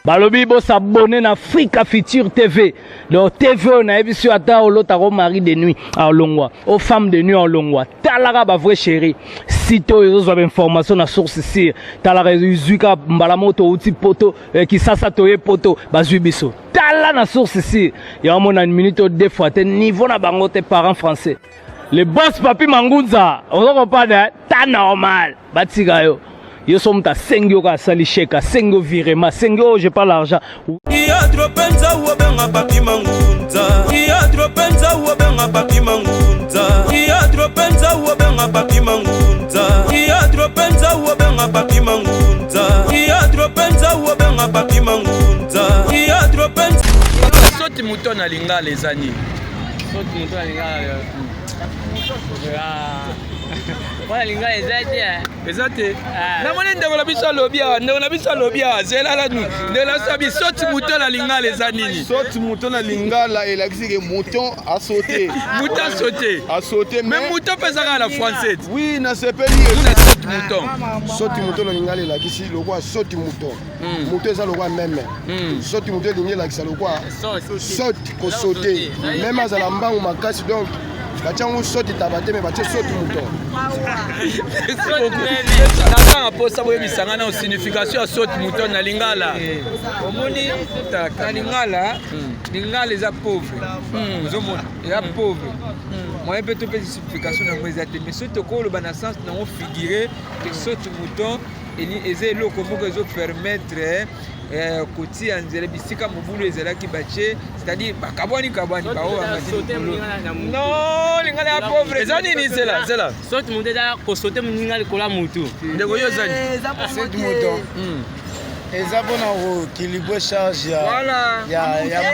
Balobi bo s'abonner na Africa Future TV. Donc TV on a vu sur ata l'autre au mari de nuit en Longwa, aux femmes de nuit en Longwa. Talara ba vrai chéri. Sito ils ont information na source ici. Talara yuzuka mbalamoto outi poto qui sasa toye poto bazubiso. Tala na source ici. Ya mon une minute deux fois te niveau na bango te parents français. Le boss papi Mangunza, on ne comprend pas ta normal. Batigayo. Yo sommes à 5 euros à Salicheka, 5 euros virement, 5 euros, j'ai pas l'argent. Il y a trop penza ou benga papi Mangunza. Il y a trop penza ou benga papi Mangunza. Il y a trop penza ou benga papi Mangunza. Il y a trop penza ou benga papi Mangunza. Il y a trop penza ou benga papi Mangunza. Il y a trop penza. Soti mouton na linga les amis. Soti mouton na linga. Voilà linga Exacte. Na mone ndeko na biso lobia, ndeko na biso lobia, zela la nu. De la sabi soti mouton na linga les anini. Soti mouton na linga la et la que mouton a sauté. Mouton a sauté. A sauté mais mouton pesa à la française. Oui, na c'est pas soti mouton. Soti mouton na linga la kisi le quoi soti mouton. Mouton ça le quoi même. Soti mouton linga la kisa le quoi. Soti ko sauté. Même à la mbangu makasi donc Bachangu soti tabate me bache soti mouton. Naka po sabo yebisanga na signification ya soti mouton na lingala. Omoni na lingala, lingala eza pauvre. Ozomona, eza pauvre. Moi peut te faire signification na moi ezate mais soti ko lo bana sens na on figurer que soti mouton eza eloko moko ezo permettre koti anzela bisika mobulu ezalaki bache c'est-à-dire bakabwani bao non lingala ya pauvre eza nini zela soti mouton eza ko sauter lingala kola mutu ndeko yo zani soti mouton eza bona ko équilibrer charge ya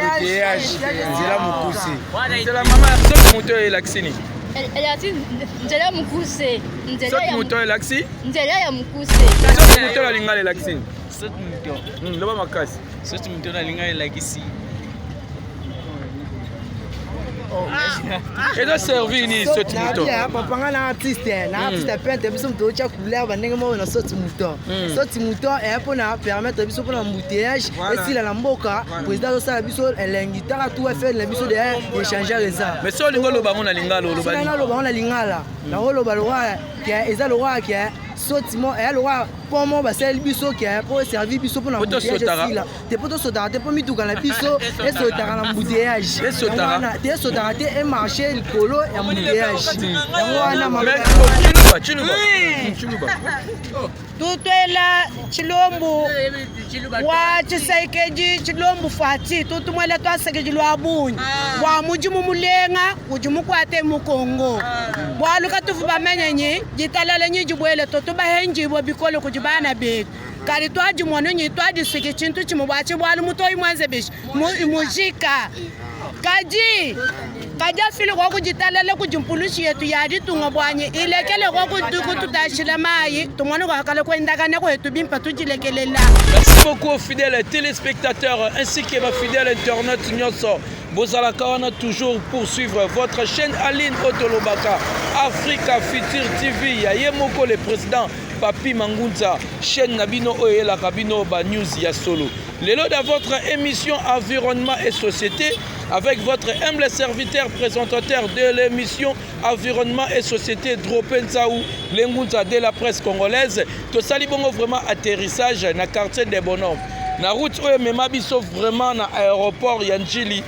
bouteillage nzela mokuse zela mama soti mouton elaksini nzela mukuse soti mouton elaksi nzela ya mukuse soti mouton la lingala elaksini soti mouton loba makasi soti mouton na lingala elakisi eza servi ni soti mouton papa nga na artiste peintre biso moto otia couleur bandenge moko na soti mouton soti mouton eya mpona permettre biso mpona embouteillage esila na mboka président azosala biso elengi taka tout fl na biso de échangeur eza mais so olingo oloba ngo na lingala oloba ngo na lingala naoloba lokwa eza lokwa ke soti mo eya lokwa pomo basali biso ke po servir biso mpona embouteillage esila te po tosotaka te po mituka na biso esotaka na embouteillage te esotaka te emarché likolo ya embouteillage yango wana tutwela chilombu wa chisaikeji chilombu fati tutumwela twasekeji lwa bunyi wa mujimu mulenga ujimu kwate mukongo bwaluka tufu bamenyenyi jitalele nyi jibwele totubahenji bo bikolo kujibana betu kali twaji mwono nyi twaji sike chintu chimubwachi bwalu mutoyi mwanze bishi mujika kaja fili kwa kujitalele kujimpulushi yetu yadi tungo bwanyi ilekele kwa kutuku tutashila mayi tumwanu kwa kale kwendagane kwetu bimpa tujilekelela. Merci beaucoup aux fidèles téléspectateurs ainsi que mes fidèles internautes Nyoso. Bozalaka wana toujours poursuivre votre chaîne Aline Otolobaka Africa Future TV ya Yemoko le président Papi Mangunza chaîne Nabino Oyela Kabino Ba News ya solo. Lelo dans votre émission Environnement et Société avec votre humble serviteur présentateur de l'émission Environnement et Société Dropenzaou Lengunza de la presse congolaise. To sali bongo vraiment atterrissage na quartier des Bonhommes. Na route oyo mema biso vraiment na aéroport ya Njili.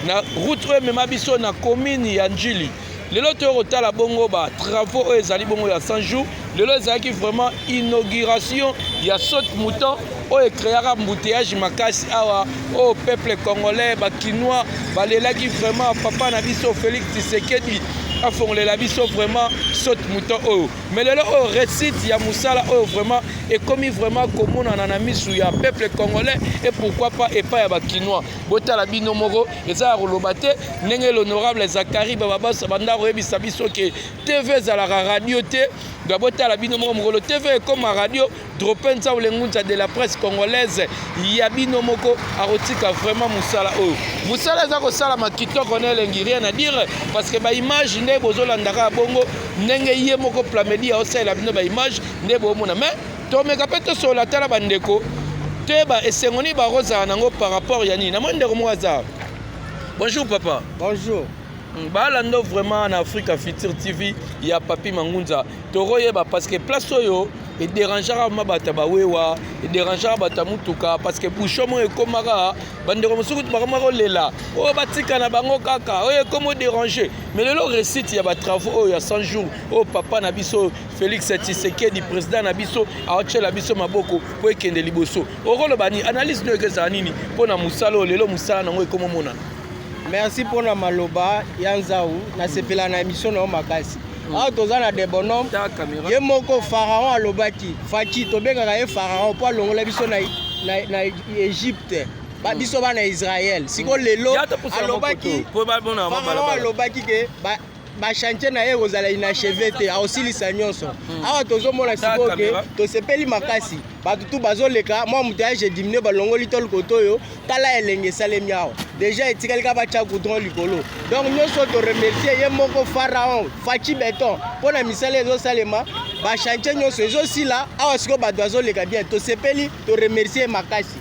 Na route oyo mema biso na commune ya Njili. Lelo to rotala bongo ba travaux oyo ezali bongo ya 100 jours. Lelo ezalaki vraiment inauguration ya soti mouton oyo créera embouteillage makasi awa au peuple congolais bakinois balelaki vraiment papa na biso Félix Tshisekedi afongolela biso vraiment soti mouton oyo mais lelo oyo récite ya musala oyo vraiment ekomi vraiment komonana na misu ya peuple congolais et pourquoi pas epai ya bakinois botala bino moko eza ya koloba te ndenge l'honorable Zakari Bababasa banda koyebisa biso ke TV ezalaka radio te botala bino moko mokolo TV comme radio Dropenza Lengunza de la presse congolaise ya bino moko arotika vraiment musala oyo musala eza kosala makitoko na elengi rien à dire parce que ba image nde bozolandaka bongo ndenge ye moko Plamedi ya osalela bino ba image nde bomona mais tomeka pe tosola tala bandeko toyeba esengoni bakozala nango par rapport ya nini namoni ndeko moko aza. Bonjour papa. Bonjour. Balando vraiment en Africa Future TV il y a Papi Mangunza toroyeba parce que place oyo et dérangera mabata bawewa et dérangera bata mutuka parce que bouchomo e komara bandeko musuku bakamaro lela o batika na bango kaka o comme déranger mais le récite il y a ba travaux il y a 100 jours o papa na biso Félix Tshisekedi président na biso aochela biso maboko po ekende liboso o rolo bani analyse no ekeza nini pona musalo lelo musala nango ekomo mona. Merci pour la maloba yanzaou na sepela na émission na makasi. Ah tozana de bonhomme. Ye moko pharaon alobaki. Faki to bengaka ye pharaon po longola biso na Égypte. Ba biso ba na Israël. Siko lelo alobaki. Pharaon alobaki ke ba chantier na ye kozala inachevé te aosilisa nyonso. Awa tozomona siko ke to sepeli makasi. Batutu bazoleka moi mutage j'ai diminué balongoli tol kotoyo tala elenge salemi awa. Déjà etikali ka bacha goudron likolo. Donc nyonso to remercier ye moko pharaon Faki Beton pona misale ezo salema ba chantier nyonso ezo sila awa siko ba bazoleka bien to sepeli to remercier makasi.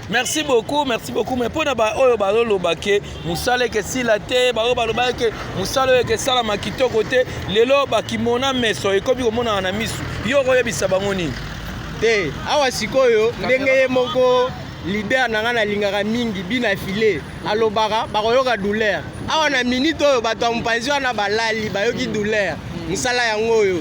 Merci beaucoup mais pona ba oyo baloloba ke musale ke sila te ba oyo baloba ke musale ke sala makitoko te lelo ba kimona meso ekobi komona na misu yo koyebisa bango nini te awa sikoyo ndenge ye moko leader nanga na lingaka mingi bina filé alobaka bakoyoka douleur awa na minute oyo bato mpanzi wana balali bayoki douleur musala yango oyo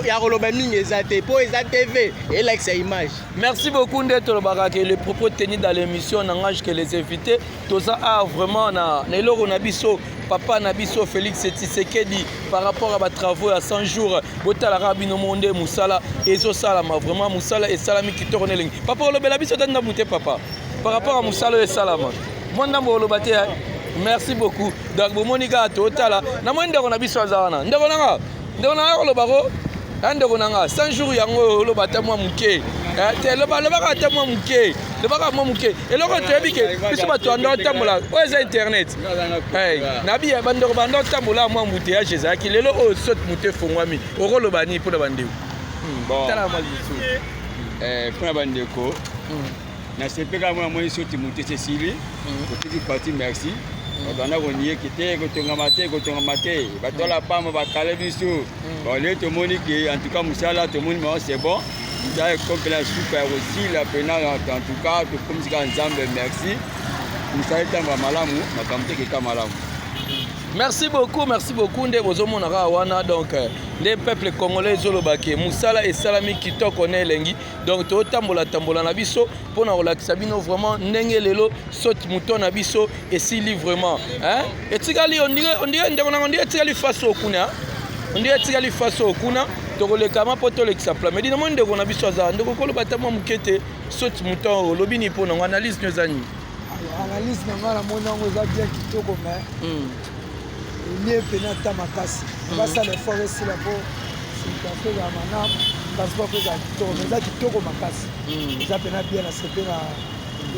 ya koloba mingi eza te po eza TV et like sa image. Merci beaucoup d'être le propos tenu dans l'émission n'engage que les invités tout ça a vraiment na eloko na biso papa na biso Félix Tshisekedi par rapport à ba travaux à 100 jours botala rabino monde musala ezo sala vraiment musala et salami kitoko nelingi papa lobela biso tanda muté papa par rapport à musala et salama mwanda mbolo bate. Merci beaucoup donc bomonika totala na mwende ko na biso azana ndeko nanga ko lobako ndeko nanga 100 jours yango lobata mwa muke te lobaka ta mwa muke lobaka mwa muke eloko toyebike biso bato ando tambola oza internet na biya bandeko bando tambola mwa mute ya Jésus lelo o sot mute fongwami okoloba ni pona bandeko tala maliso pona bandeko na sepeka mwa mwa sot mute Cécile petite partie merci on a renié qui était gotonga maté batola pamba bakale biso le to monique en tout cas musala to moni c'est bon vous avez compris la super aussi la pena en tout cas to comme ça ensemble merci musala tamba malamu makamte ke kamalamu. Merci beaucoup nde bozomona wana donc les peuples congolais zolobake musala et salami kitoko ne lengi donc to tambola na biso pona olakisa bino vraiment ndenge lelo soti muto na biso et si vraiment hein etikali on dirait ndeko na ndie etikali faso okuna on dirait etikali faso okuna tokoleka mapoto l'exemple mais dina ndeko na biso za ndeko koloba tamwa mukete soti muto lobini pona analyse nyozani analyse na ngala mona ngo za bien kitoko mais lié penata makasi basa le forest la po c'est la manam parce que ça kitoko mais ça kitoko makasi ça pena bien la sepena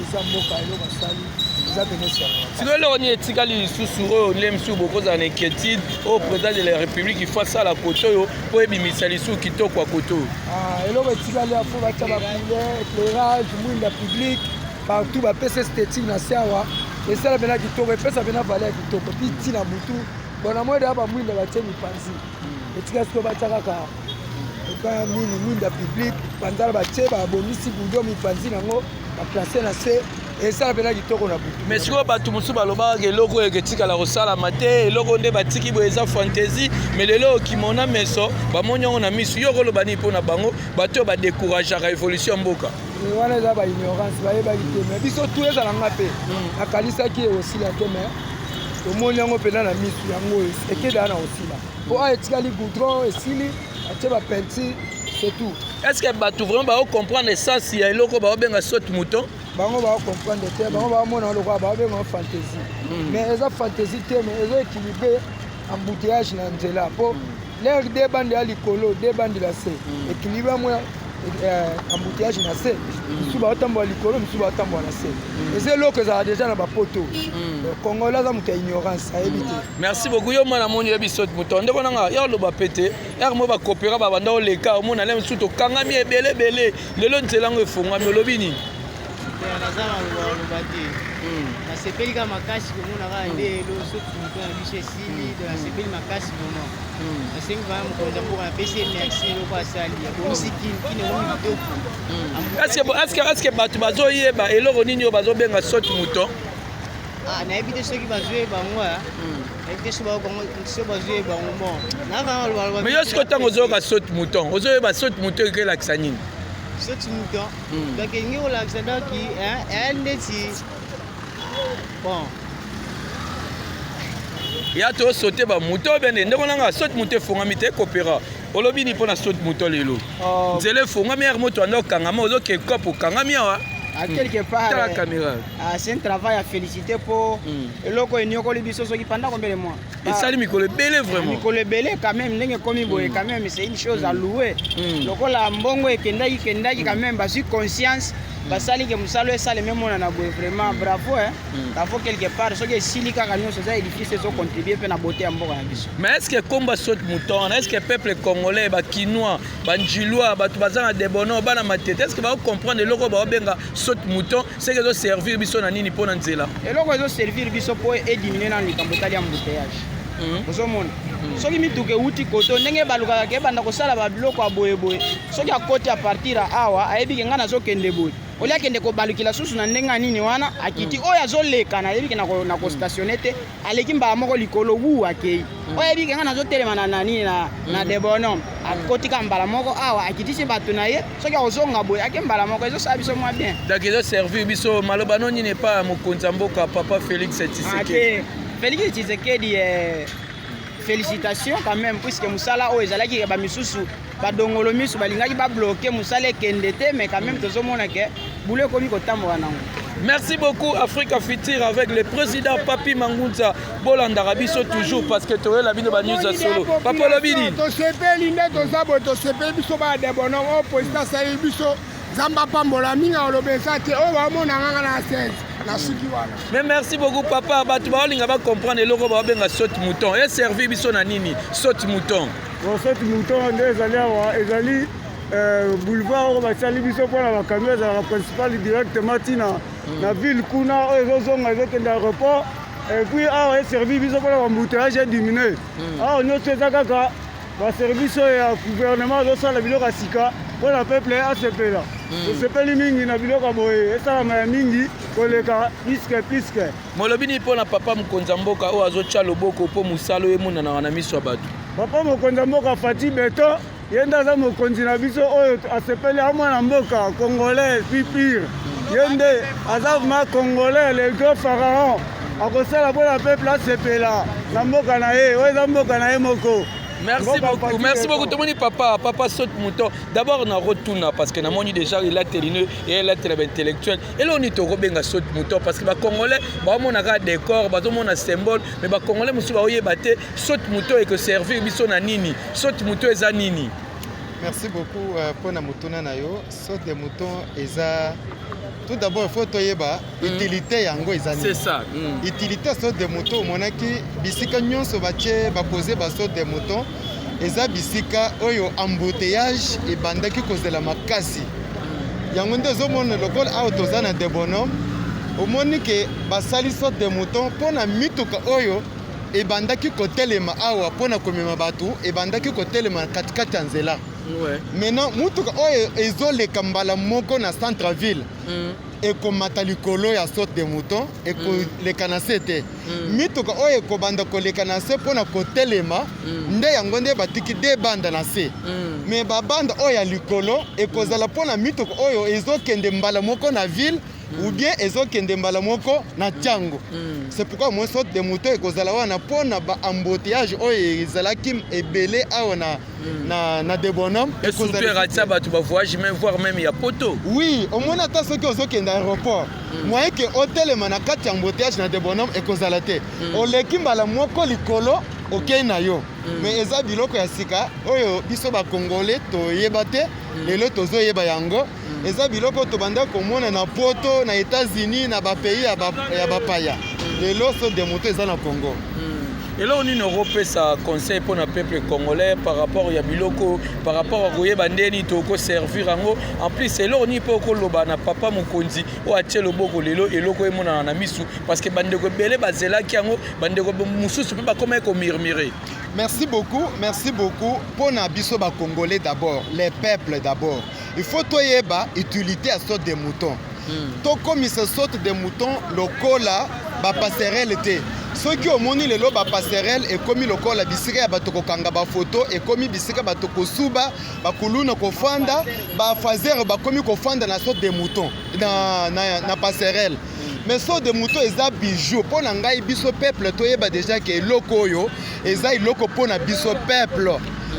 eza mboka elo basali eza pena ça siko on est tikali susuro lemsu bokoza na inquiétude au président de la République il faut ça la koto yo po ebimisa lisu kitoko kwa koto elo tikali afo bacha ba éclairage mwinda public partout ba PC esthétique na sawa et ça pena kitoko et ça pena valeur kitoko puis tina mutu bona mwenda hapa mwinda batemi panzi etika siko bataka ka mini mwinda public panzala bache ba bonisi budo mi panzi nango ba placer na se et ça pena kitoko na butu mais siko batu musu baloba ke loko eketika la rosala mate loko nde batiki bo eza fantasy mais lelo kimona meso ba monyo na misu yo koloba ni pona bango bato ba décourager la révolution mboka wana za ba ignorance ba yeba kite mais biso tout les ala ngape akalisa ki aussi la teme au monde yango pena na misu yango ekeda na osila po a etikali goudron esili atie ba peinture c'est tout. Est-ce que bato vraiment ba comprendre ça si ya eloko ba benga saute mouton bango ba comprendre te bango ba mona lokwa ba benga fantasy mais eza fantasy te mais eza équilibré embouteillage na nzela po l'air de bande ya likolo de bande la se équilibré moi embouteillage na se misu ba otambola likolo misu ba otambola na se eza eloko ezala déjà na bapoto congolais za moto ya ignorance ayebi te. Merci beaucoup yo mwana moni yebi saute mouton ndeko nanga ya loba pete ya mo ba coopéra ba banda oleka omona le misu to kangami ebele lelo nzela ngo efungwa melobini naza maloba te nasepeli kaka makasi komona kaka nde elo soki moto na biso esili nasepeli makasi vraiment nasengi vaya mokonzi ya mboka napesi ye merci eloko asali abomisi kine omi kitoko. Eske bato bazoyeba eloko nini oyo bazobenga saute mouton? nayebi te soki bazoyeba ngo nayebi te so bazoyeba ngo bon mais yo siko ntango ozoyoka saute mouton ozoyeba saute mouton ekelakisa nini? saute mouton donc elingi kolakisa donc eya ndeti bon ya tosote bamouton bene ndeko nanga saute mouton efongami te ekopera olobi ni mpo na saute mouton lelo nzela efongami ere moto anda okangama ozoke kope okangami awa quelque part la caméra c'est un travail à féliciter pour eloko enyokoli biso soki pendant combien de mois esali mikolo ebele vraiment mikolo ebele quand même ndenge komi boye quand même c'est une chose à louer lokola mbongo ekendaki quand même bazwi conscience basali ke mosala esala même monana boye vraiment bravo kafo quelque part soki esili kaka nyonso eza édifice ezocontribue mpe na beauté ya mboka na biso. Mais est-ce que komba saute mouton est-ce que peuple congolais bakinois banjilois bato baza na debono bana matete est-ce que baocomprendre eloko baobenga saute mouton c'est que ezoservir biso na nini mpo na nzela? eloko ezoservir biso mpo édimine na likambo etali ya mbuteyage ozomona soki mituka euti koto ndenge balukaka ke ebanda kosala babiloko ya boyeboye soki akoti a partir ya awa ayebike ngai nazokende boye olia akende kobalukila susu na ndenge nini wana akiti oyo azoleka nayebike na kostatione te aleki mbala moko likolo wu akei oyo ayebike ngai nazotelema na nini na debonome akotika mbala moko awa akitisi bato na ye soki akozonga boye ake mbala moko ezosala biso mwa bien donc ezoservir biso maloba noni ne pas mokonzi ya mboka papa Félix Tshisekedi. Félix Tshisekedi félicitations quand même puisque musala oyo ezalaki bamisusu badongolo misu balingaki babloke musala ekende te mais quand même tozomona ke boulot ekomi kotambola nango. Merci beaucoup Africa Future avec le président Papi Mangunza bolandaka biso toujours parce que toyela bino ba news solo papa lobini tosepeli nde toza boye tosepeli biso badebono oyo président asali biso zamba pambola minga olobesa te oyo bamona nganga na 16 na suki wana. Mais merci beaucoup papa bato baolinga bakomprendre eloko baobenga saute mouton eservi biso na nini saute mouton? saute mouton nde ezali awa ezali boulevard oyo basali biso mpona bakamio ezalaka principal directement ntina na ville kuna oyo ezozonga ezokende aéroport epuis awa eservi biso mpona bambouteillage edimine awa nyonso eza kaka baservice oyo ya gouvernement ezosala biloko ya sika mpona peuple asepela tosepeli mingi na biloko boye esalama ya mingi koleka piske molobi nini mpo na papa mokonzi ya mboka oyo azotya loboko mpo mosala oyo emonana na miso ya bato? papa mokonzi ya mboka Fati Beto ye nde aza mokonzi na biso oyo asepeli amwana mboka congolais pipire ye nde aza ma congolais le grand pharaon akosala mpona peuple asepela na mboka na ye oyo eza mboka na ye moko. Merci beaucoup. Tomoni papa saute mouton. D'abord na retourna parce que na moni déjà il a télé et il a télé intellectuel. Et là on est au benga saute mouton parce que ba congolais ba mona ka décor, ba mona symbole mais ba congolais musu ba oyebate saute mouton et que servir biso na nini. Saute mouton eza nini. Merci beaucoup pour na mutuna na yo. Saute de mouton eza tout d'abord il faut toyeba utilité yango eza nini. C'est ça. Utilité saute de mouton monaki bisika nyonso batie ba poser ba saute de mouton eza bisika oyo embouteillage ebandaki kozela makasi yango nde ozomona lokola awa toza na debonome omoni ke basali saute de mouton mpona mituka oyo ebandaki kotelema awa mpona komema bato ebandaki kotelema katikati ya nzela. Maintenant mutuka oyo ezoleka mbala moko na centre ville ekomata likolo ya saute de mouton ekoleka na se te mituka oyo ekobanda koleka na se mpona kotelema nde yango nde batiki de banda na se mais babanda oyo ya likolo ekozala mpona mituka oyo ezokende mbala moko na ville ou bien ezokende mbala moko na tiango. C'est pourquoi moi saute de mouton ekozala wana mpona ba embouteillage oyo ezalaki ebele awa na debonome et surtout eratia bato ba voyage même voir même ya poto. Oui, omona ata soki ozokende aéroport moyen ke otelema na kati ya embouteillage na debonome ekozala te oleki mbala moko likolo okei na yo mais eza biloko ya sika oyo biso bakongole toyeba te lelo tozoyeba yango eza biloko tobanda komona na poto na États-Unis na bapays ya bapaya lelo saute de mouton eza na Congo. Et là, on a un conseil pour le peuple congolais par rapport à Biloko, par rapport à Goye Bandeni, Toko servir en plus, c'est là on y peut que papa Mokonzi ou à Tchelo Boko Lelo et Loko et mon anamisou parce que Bandeko Bele Bazela qui a Bandeko Moussou se peut pas comme murmurer. Merci beaucoup pour Nabiso ba Congolais d'abord, les peuples d'abord. Il faut toyeba utilité à sorte de moutons. Tout comme ce sorte de moutons, le cola ba passerelle té. Ceux qui ont moni le ba passerelle et comme le cola bisika ba toko kanga ba photo et comme bisika ba toko suba ba kuluna ko fanda ba fazer ba comme ko fanda na sorte de moutons na passerelle. Mais so de moutons eza bijou pour na ngai biso peuple toyeba déjà que loko yo eza iloko pour na biso peuple.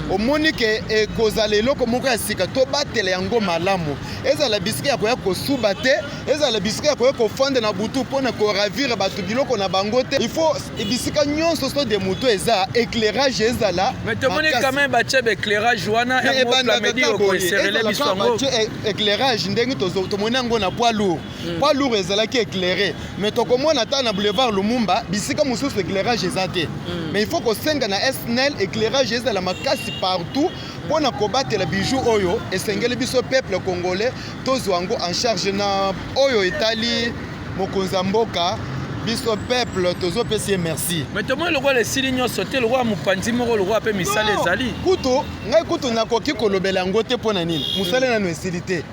Au monique et kozale loko moko ya sika to batele yango malamu eza la bisika ya koya ko subate eza la bisika ya koya ko fanda na butu pona ko ravir batu biloko na bangote il faut bisika nyonso so de moto eza éclairage eza là mais te monique quand même ba tchebe éclairage wana et la medi ko serrele bisongo éclairage ndenge to monango na poids lourd eza là qui éclairé mais to komona ta na boulevard Lumumba bisika mususu éclairage eza te mais il faut ko senga na SNEL éclairage eza la makasi partout pour combattre les bijoux oyo et sengeli biso peuple congolais tozwango en charge na oyo Italie mokonzamboka biso peuple tozo pesi merci mais tout le monde le roi les signes sauter le roi mupanzi moko le roi pe misale ezali kutu na koki kolobela ngote pona nini musale na no esilité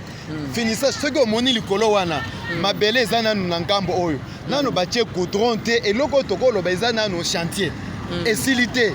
finissage ce que moni likolo wana mabele eza nanu na ngambo oyo nanu batie goudron te eloko tokoloba eza nanu chantier esilité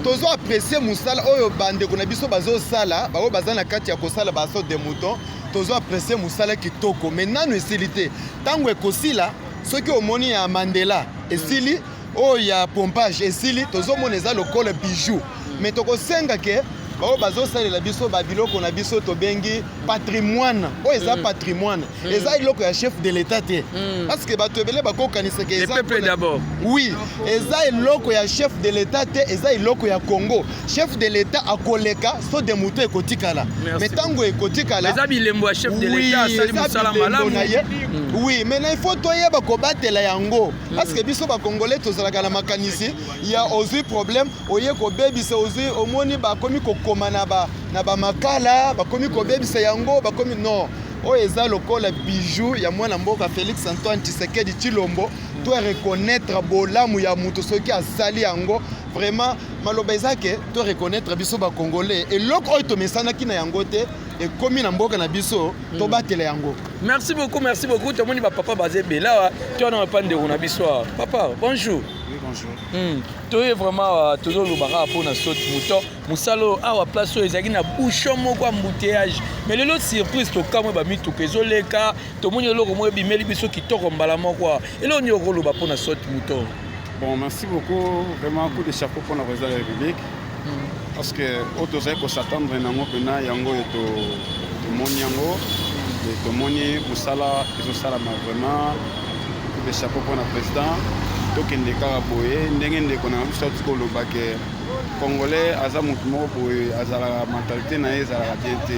tozo apprécier musala oyo bandeko na biso bazo sala bao bazana kati ya kosala baso de mouton tozo apprécier musala kitoko mais nanu esilité tango ekosila soki omoni ya Mandela esili oyo ya pompage esili tozo mona eza lokola bijou mais tokosenga ke bao bazo salela biso babiloko na biso tobengi patrimoine oyo eza patrimoine eza iloko ya chef de l'état te parce que bato ebele bakokanisa ke eza peuple d'abord oui eza iloko ya chef de l'état te eza iloko ya Congo chef de l'état akoleka so de moto ekotikala mais tango ekotikala eza bilembo ya chef de l'état asali musala malamu oui mais il faut toyeba kobatela yango parce que biso ba congolais tozalaka na makanisi ya ozwi problème oye kobebisa ozwi omoni bakomi koma na ba makala bakomi kobebisa yango bakomi non oyo eza lokola bijou ya mwana mboka Félix Antoine Tshisekedi Tshilombo to reconnaître bolamu ya mutu soki asali yango vraiment maloba ezake to reconnaître biso ba congolais et loko oyo tomesanaki na yango te et komi na mboka na biso to batela yango. Merci beaucoup to moni ba papa bazé bela to na pa ndeko na biso papa bonjour. Oui bonjour. To est vraiment toujours le bara pour na saute mouton musalo awa place o ezaki na bouchon moko embouteillage mais le lot surprise to kamwe ba mitu kezoleka to moni loko mo bimeli biso kitoko mbala moko et là on y rolo ba pour na saute mouton. Bon merci beaucoup vraiment coup de chapeau pour la présidence de la République parce que autosé ko s'attendre nango pena yango to moni yango to moni musala iso sala vraiment coup de chapeau pour la président tokende kaka boye ndenge ndeko na biso tikoloba ke congolais aza mutu moko boye azalaka mentalité na ye ezalaka bien te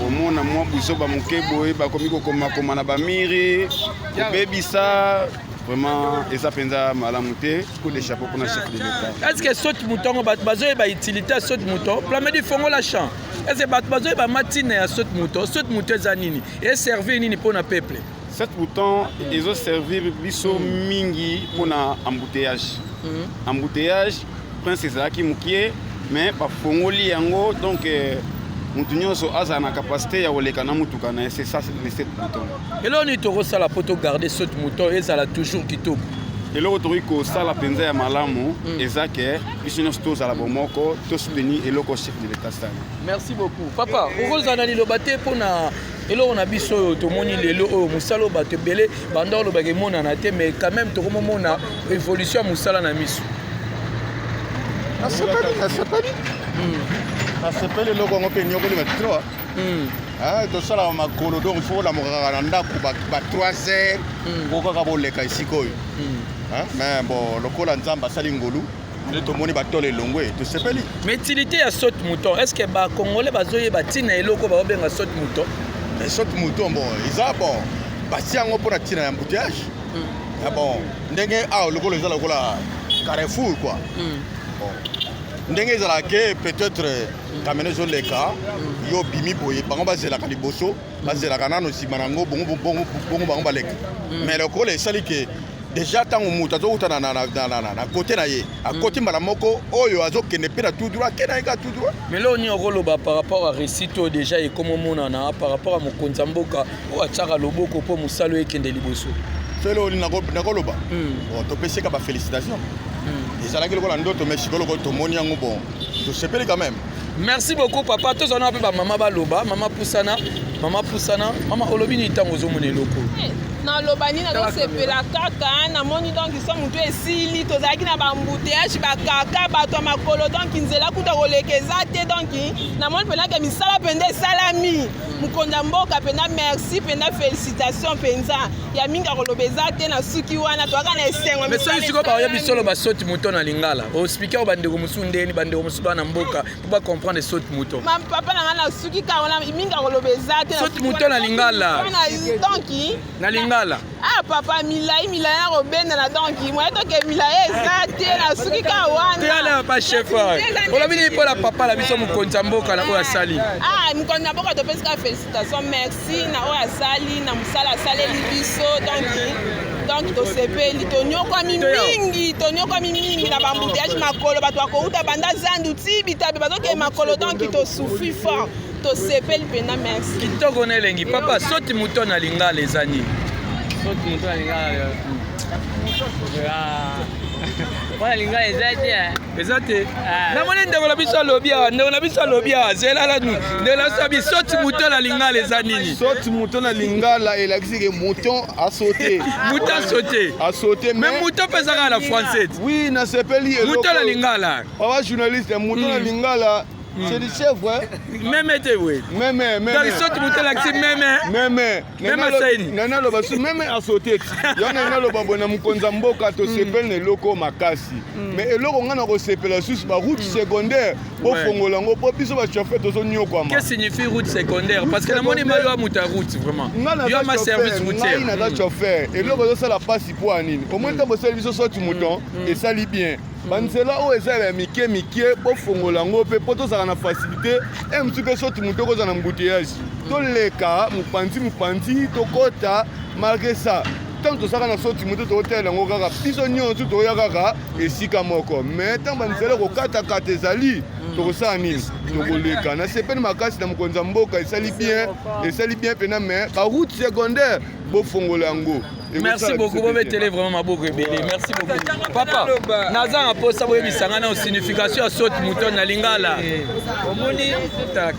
omona mwa biso bamoke boye bakomi kokomakoma na bamiri kobebisa vraiment eza mpenza malamu te coup de chapeau mpona chef de l'état. Est-ce que saute mouton bazoyeba utilité ya saute mouton plamedi fongo la champ est-ce que bato bazoyeba matina ya saute mouton eza nini eservir nini mpona peuple? Cette mouton ils ont servi biso mingi pour na embouteillage. Embouteillage prince ezalaki mukie mais bafongoli yango donc mutu nyonso aza na capacité ya koleka na mutuka na c'est ça le cette mouton. Et là on est au sala poto garder cette mouton ezala toujours kitoko. eloko tokoki kosala mpenza ya malamu eza ke biso nyonso tozala bomoko tosoutenir eloko chef de l'état sala. Merci beaucoup papa okozala na liloba te mpona eloko na biso oyo tomoni lelo oyo mosala oyo bato ebele banda olobaka emonana te mais quand même tokomomona évolution ya mosala na miso nasepeli eloko yango mpe nyokoli matro tosalaka makolo donc fo olamukaka na ndako ba 3 heures okaka boleka esika oyo mais bon lokola nzambe asali ngolu nde tomoni batole elongwe tosepeli. Mais utilité ya saute mouton est-ce que bacongolais bazoyeba ntina eloko baobenga saute mouton? Mais saute mouton bon eza bon batia yango mpona ntina ya embouteillage bon ndenge awa lokolo eza lokola carrefour quoi. Ndenge ezalaka peut-être kamene ezoleka yo bimi boye bango bazelaka liboso bazelaka nano nsima nango bongo bango baleka mais lokolo esali ke déjà ntango moto azokutana na kote na ye akoti mbala moko oyo azokende mpe na tout droit ke na ye ka tout droit. mais lo oni okoloba par rapport à récit oyo déjà ekoma omonana par rapport à mokonzi ya mboka oyo atiaka loboko mpo mosala oyo ekende liboso fele oli nakoloba topesika bafélicitation ezalaki lokola ndoto mais sikoloko tomoni yango bon tosepeli quand même. Merci beaucoup papa tozana mpe bamama baloba mama pusana mama olobi ni ntango ozomona eloko naloba nini nazosepela kaka namoni donc so motu esili tozalaki na bambuteyage bakaka bato ya makolo donc nzela kuta koleka eza te donc namoni mpenaka misala mpenza esalami mokonzi ya mboka mpenza merci mpenza félicitation mpenza ya mingi akoloba eza te na suki wana toaka na esengo mais soki sikoyo baoyebi solo basoti moto na lingala ospike oyo bandeko mosusu ndeni bandeko mosusu bana mboka po bacomprendre soti moto papa na nga na suki kaka wana mingi akoloba eza te soti moto na lingala donc na lingala ah papa milai na kobendela donc moye toke milai eza te na suki kaka wana toyala pa chef olobi nini mpola papa na biso mokonzi ya mboka na oyo asali mokonzi ya mboka topesika félicitation merci na oyo asali na mosala asaleli biso donc tosepeli tonyokwami mingi na bambuteyage makolo bato bakouta banda zandu ti bitabe bazokee makolo donc tosufri fort tosepeli mpena merci kitoko na elengi papa soti moto na lingala eza nini soti moto na lingala wana lingala eza te namoni ndeko na biso alobi awa zelala nu ndeko na biso abi soti moto na lingala eza nini soti moto na lingala elakisi ke mouton asaute mais mouton mpe ezaka na français oui nasepeli mouton na lingala papa journaliste mouton na lingala c'est du chef ouais meme te we donc soti moto elakisi meme asaini nana loba su meme asaute yo nana loba bona mokonzi ya mboka tosepeli na eloko makasi mais eloko nga na kosepela susu baroute secondaire bofongola yango mpo biso bachauffeur tozonyokwama que signifie route secondaire parce que namoni mayo ya moto ya route vraiment yo ma service routier ngai naza chauffeur eloko ezosala mpasi mpo ya nini omoi ntango osali biso soti mouton esali bien banzela oyo eza ya mike bofongola yango mpe mpo tozala na facilité mosusu mpe soti moto kozala na mbuteyage toleka mopanzi tokota malgré ça ntango tosaka na soti moto tokotelela yango kaka biso nyonso tokoya kaka esika moko mais ntango banzela kokatakata ezali tokosala nini tokoleka nasepeli makasi na mokonzi ya mboka esali bien mpena mais baroute secondaire bofongola yango. Merci beaucoup, vous mettez vraiment ma boucle bébé. Merci beaucoup. Papa, naza na posa boyebisanga na signification ya soti mouton na lingala. Omoni na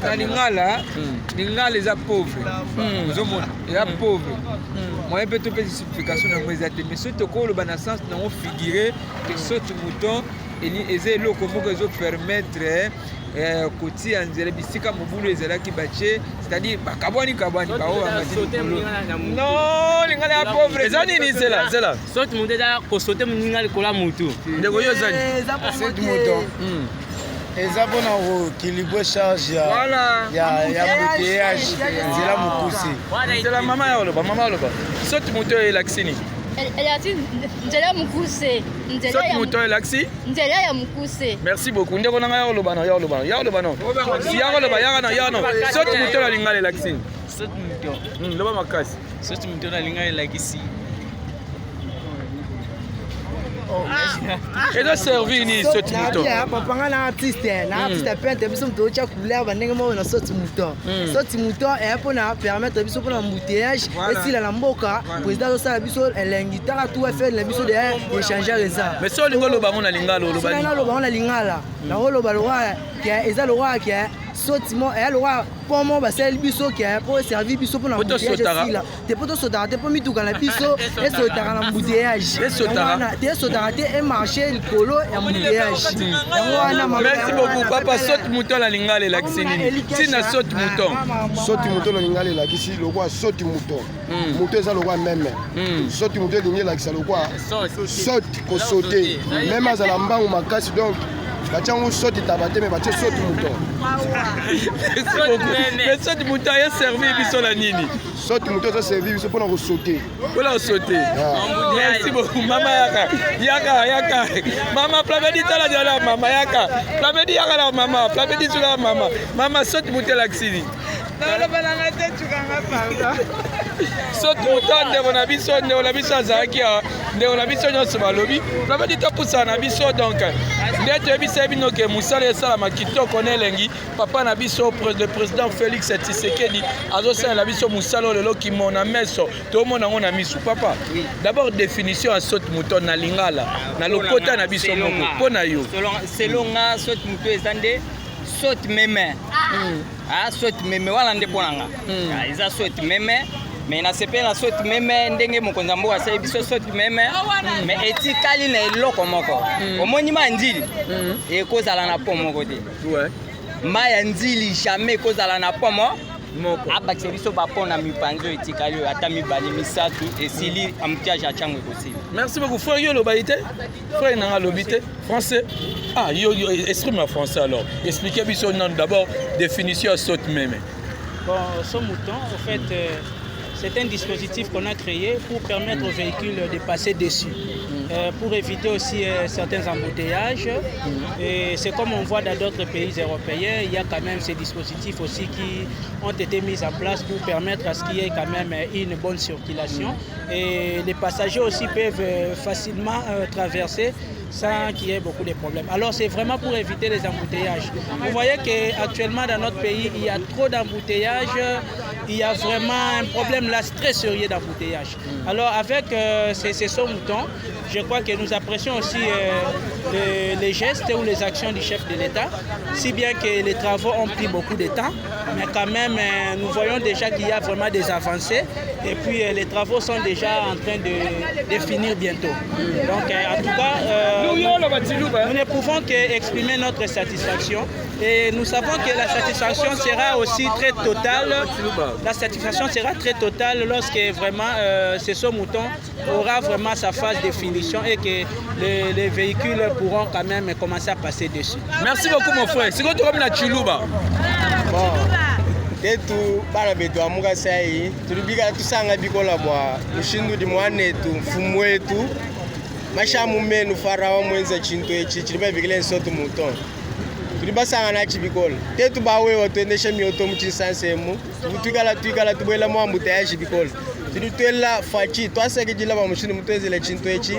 lingala eza pauvre. Ozomona eza pauvre. Moi mpe topesi signification na eza te mais soki tokoloba na sens nango figure ke soti mouton eza eloko moko ezopermettre kotia nzela bisika mobulu ezalaki batie c'est-à-dire bakabwani bao non lingala ya pauvre eza nini zela soti moto eza kosote moninga likolo ya motu ndeko yo ezani soti moto eza mpona kokilibre charge ya mbuteyage nzela mokuse nzela mama ya oloba soti moto oyo elakisi nini nzela ya mokuse soti moto elakisi nzela ya mokuse merci beaucoup ndeko nanga ya oloba no soti moto na lingala elakisi soti moto loba makasi soti moto na lingala elakisi ezo servir ni soti moto papa nga na artiste peintre biso moto otya couleur bandenge moko na soti moto soti moto eya mpona permettre biso mpona mbuteyage esila na mboka président azosala biso elengi taka tu affaire na biso deya échangeur eza mais so olingi oloba ngo na lingala oloba ngo na lingala nakoloba lokwa eza lokwa ke soti mo eya lokwa mpo mo basaleli biso ke mpo eservi biso mpona mbuteyage esila te mpo tosotaka te mpo mituka na biso esotaka na mbuteyage te esotaka te emarche likolo ya mbuteyage yango wana merci beaucoup papa soti moto na lingala elakisi nini ntina soti moto na lingala elakisi lokwa soti moto moto eza lokwa meme soti moto elingi elakisa lokwa soti kosote meme azala mbangu makasi donc batia yango soti taba te me batie soti mouton. Mais soti mouton ya servi biso la nini? Soti mouton eza servi biso mpona kosaute. Mpona kosaute. Merci beaucoup mama yaka. Mama Plamedi tala jala mama yaka. Plamedi yaka la mama. Plamedi tula mama. Mama soti mouton la ksini. Soti mouton ndeko na biso azalaki ndeko na biso nyonso balobi Plamedi topusa na biso donc nde toyebisa bino ke mosala esalama kitoko na elengi papa na biso le président Félix Tshisekedi azosalela biso mosala lelo kimona meso tomona ngo na misu papa d'abord définition ya soti mouton na lingala na lokota na biso moko mpona yo selon nga soti mouton eza nde soti meme soti meme wana nde mpona nga eza soti meme mais na sepeli na soti meme ndenge mokonzi ya mboka asali biso soti meme mais etikali na eloko moko omoni ma ndili ekozala na po moko te ma ya ndili jamais ekozala na po moko abakisa biso bapo na mipanzi oyo etikali oyo ata mibale misatu esili embouteillage ya ntango ekosili. Merci beaucoup frère yo loba ite frère nanga lobi te français yo exprime en français alors expliquez biso non d'abord définition ya soti meme. Bon, ce mouton en fait c'est un dispositif qu'on a créé pour permettre aux véhicules de passer dessus, pour éviter aussi certains embouteillages. Et c'est comme on voit dans d'autres pays européens, il y a quand même ces dispositifs aussi qui ont été mis en place pour permettre à ce qu'il y ait quand même une bonne circulation. Et les passagers aussi peuvent facilement traverser sans qu'il y ait beaucoup de problèmes. Alors c'est vraiment pour éviter les embouteillages. Vous voyez qu'actuellement dans notre pays, il y a trop d'embouteillages, il y a vraiment un problème là très sérieux d'embouteillage. Alors avec ces moutons, je crois que nous apprécions aussi les gestes ou les actions du chef de l'État, si bien que les travaux ont pris beaucoup de temps, mais quand même nous voyons déjà qu'il y a vraiment des avancées et puis les travaux sont déjà en train de finir bientôt. Donc en tout cas, nous ne pouvons qu'exprimer notre satisfaction et nous savons que la satisfaction sera aussi très totale. La satisfaction sera très totale lorsque vraiment ce mouton aura vraiment sa phase de finition et que les véhicules pourront quand même commencer à passer dessus. Merci beaucoup mon frère. C'est quoi tu comme la Chiluba? Bon. Tetu bana betu amuka sai tulibika tusanga bikola bwa ushindu di mwane tu mfumu wetu mashamu menu farawa mwenza chinto echi chiliba bikile nsoto mouton tulibasanga na chibikola tetu bawe otendesha mioto muchisansemu tukala tubwela mwambutayage bikola tulitwela fachi twasakejila bamushindu mutwezele chinto echi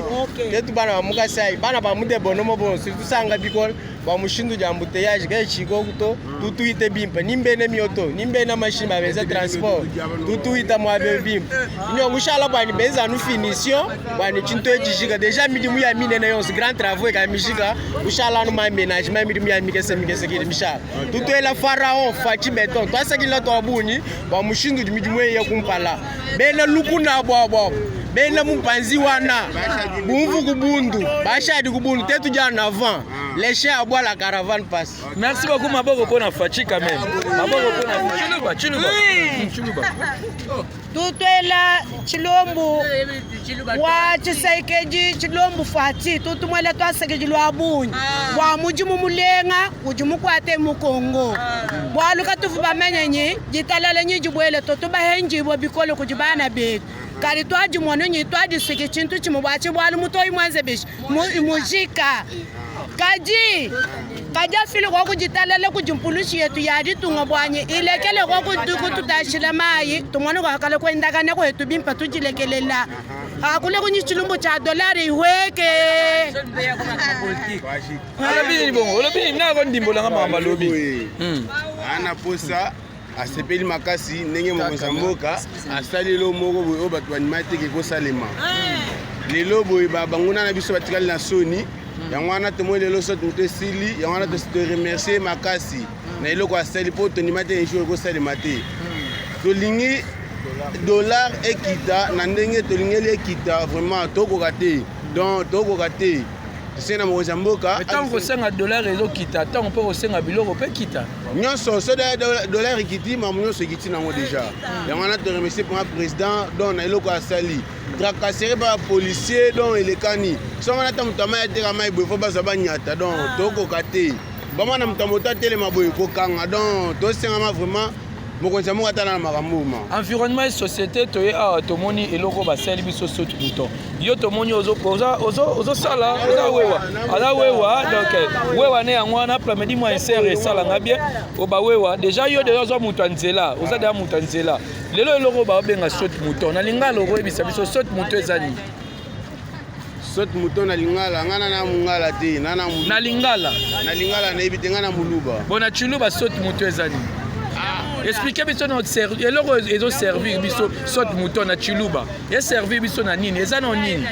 tetu bana bamuka sai bana bamude bonomo bonso tusanga bikola bamushindu jambuteyage ga chiko kuto tutuite bimpa nimbene mioto nimbene mashima beza transport tutuita mwabe bimpa nyo mushala bani beza nu finition bani chinto ejishika deja midi mu ya mine na yonse grand travaux ka mishika mushala no ma ménagement midi mu ya mikese kile mishala tutwela pharaon fachi beton twasakila to abuni bamushindu midi mu ya kumpala bena lukuna bwabwa bena mumpanzi wana bumvu kubundu bashadi kubundu tetu jana avant les chiens à boire la caravane passe. Merci beaucoup maboko pona fachi quand même. Maboko pona Chiluba. Tutwela Chilombo wa Tshisekedi Chilombo fati tutumwela twasekeji lwa bunyi wa mujimu mulenga ujimu kwate mu Kongo bwa luka tufu bamenyenyi jitalale nyi jibwele totuba henji bo bikolo kujibana betu kali twaji mwono nyi twaji sike chintu chimubwachi bwa mutoyi mwanze bishi mujika kaji kaja fili kwa kujitalele kujimpulushi yetu yadi tunga bwanye ilekele kwa kututashila mayi tumwana kwa kale kwa indagane kwa yetu bimpa tujilekelela akule kunyi chilumbu cha dolari iweke olobini mnako ndimbola nga mama lobi ana posa asepeli makasi ndenge mokonzi ya mboka asali lo moko boye oyo bato bandima teke kosalema lelo boye babanguna na biso batikali na soni yango wana tomoi lelo so moto esili yango wana toremercie makasi na eloko asali mpo tondima te ejour ekosalema te tolingi dollar ekita na ndenge tolingeli ekita vraiment tokoka te donc tokoka te tosena mokonzi ya mboka ntango kosenga dollar ezokita ntango mpo kosenga biloko mpe kita nyonso so dollar ekiti mamu nyonso ekiti nango deja yango wana toremercie mpenga président donc na eloko asali tracasserie par policier donc elekani somo na tamutama ya teka mai boy fo baza banyata donc tokoka te bamana mutamota telema boy kokanga donc tosengama vraiment mokonzi moko ata na makambo ma environnement et société toye awa tomoni eloko basali biso soki buto yo tomoni ozosala oza wewa donc wewa ne yango wana plamedi mwa insere esalanga bien oba wewa déjà yo deja ozwa moto ya nzela oza deja moto ya nzela lelo eloko babenga soki moto na lingala okoyebisa biso soki moto eza nini soki moto na lingala ngana na mungala te na lingala nayebi te ngana muluba bona chuluba soki moto eza nini expliquez biso notre service eloko ezo servir biso soki moto na chiluba et servir biso na nini eza na nini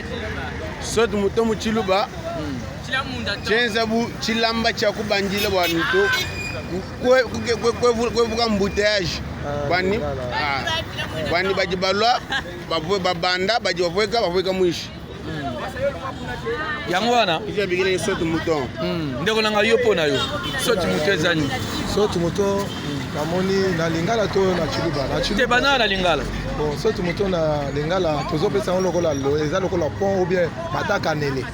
soki moto mu chiluba chenzabu chilamba cha kubanjila bwanito kwevuka mbouteillage bani bajibalwa babanda bavweka mwishi yango wana izabikile soki moto ndeko nanga yo mpo na yo soki moto eza nini soki moto namoni na lingala to na chiluba te bana na lingala bon soki moto na lingala tozopesa yango lokola eza lokola pont ou bien mataka nele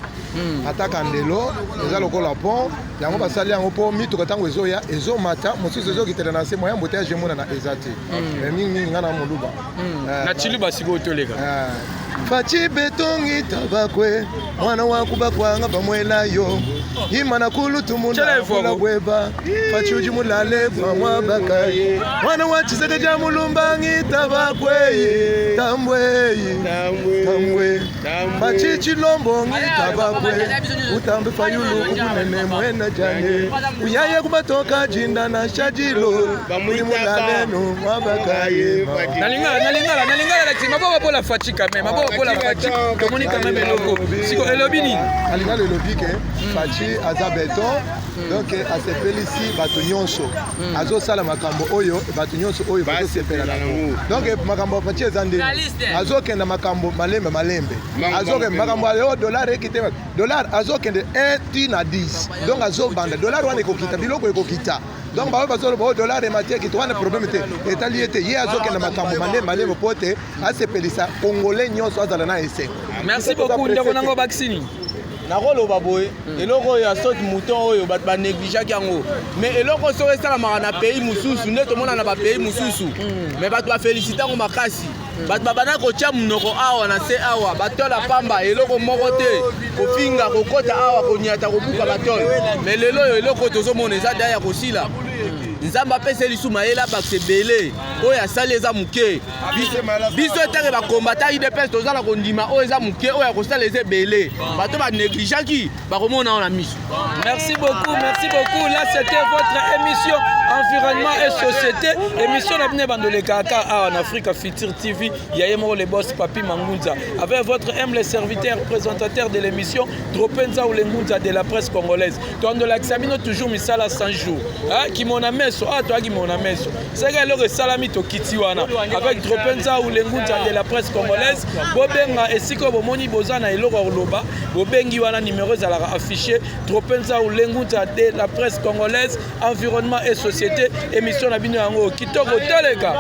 mataka ndelo eza lokola pont yango basali yango mpo mituka ntango ezoya ezomata mosusu ezokitela na se moya mboteyage emonana eza te mingimingi nga na moluba na chiluba sikoyo toleka faci betongi tabakwe mwana wakuba kwanga bamwela yo imana kulutumuna bweba faci uji mulale kwa mwabakaye mwana wa chiseke ja mulumbangi tabakwe tambwe faci chilombongi tabakwe utambe fayulu ubunene mwena jane uyaye kubatoka jinda na shajilo uji mulale no mwabakaye nalingala lati maboko pola faci kame maboko pola faci tomoni kame meloko siko elobi nini alingala elobi ke faci aza beton donc asepelisi bato nyonso azosala makambo oyo bato nyonso oyo bazosepela nango donc makambo faci eza ndenge azokenda makambo malembe azokende makambo ayo dollar ekite dollar azokende 1 tina 10 donc azobanda dollar wana ekokita biloko ekokita donc baoyo bazoloba dollar emati ekita wana problème te etali ete ye azokende makambo malembe po te asepelisa congolais nyonso azala na esengo merci beaucoup ndeko nango bakisini nakoloba boye eloko oyo ya soki mouton oyo bato banegligeaki yango mais eloko soki esalamaka na pays mosusu nde tomona na bapays mosusu mais bato bafelicite yango makasi bato babanda kotia monoko awa na se awa batola pamba eloko moko te kofinga kokota awa konyata kobuka batole mais lelo oyo eloko tozomona eza daya ya kosila nzambe apesa lisu mayela bakse ebele oyo asali eza moke biso etange bakombata idps tozala kondima oyo eza moke oyo ya kosala eza ebele bato banegligeaki bakomona na miso. Merci beaucoup. Là, c'était votre émission Environnement et Société. Émission d'Abne Bandole Kaka en Africa Future TV. Yayemo le boss Papi Mangunza. Avec votre humble serviteur, présentateur de l'émission, Tropenza ou Lengunza de la presse congolaise. Toi, de l'examine toujours misala 100 jours. Qui mon ameso, toi qui mon ameso. C'est que le salami to kitiwana. Avec Tropenza ou Lengunza de la presse congolaise. Bobenga et Siko Bomoni Bozana et Loro Loba. Bobengi wana numéro à affiché. Tropenza ou Lengunza de la presse congolaise. Environnement et Société. Émission Nabino Yango. Kitoko Teleka.